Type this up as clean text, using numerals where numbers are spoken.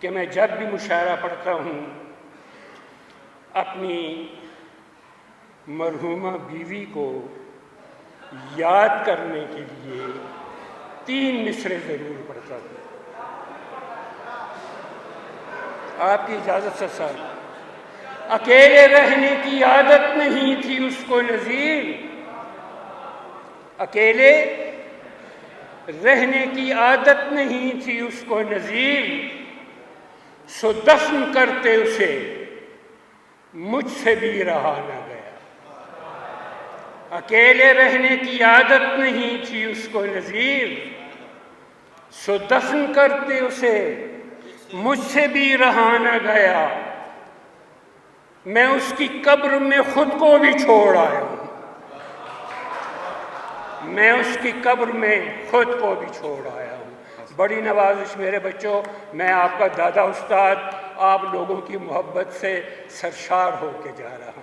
کہ میں جب بھی مشاعرہ پڑھتا ہوں اپنی مرحومہ بیوی کو یاد کرنے کے لیے 3 مصرعے ضرور پڑھتا ہوں۔ آپ کی اجازت سے سر، اکیلے رہنے کی عادت نہیں تھی اس کو نذیر، اکیلے رہنے کی عادت نہیں تھی اس کو نذیر، سو دفن کرتے اسے مجھ سے بھی رہا نہ گیا۔ اکیلے رہنے کی عادت نہیں تھی اس کو نذیر، سو دفن کرتے اسے مجھ سے بھی رہا نہ گیا۔ میں اس کی قبر میں خود کو بھی چھوڑ آیا ہوں، میں اس کی قبر میں خود کو بھی چھوڑ آیا ہوں۔ بڑی نوازش میرے بچوں، میں آپ کا دادا استاد آپ لوگوں کی محبت سے سرشار ہو کے جا رہا ہوں۔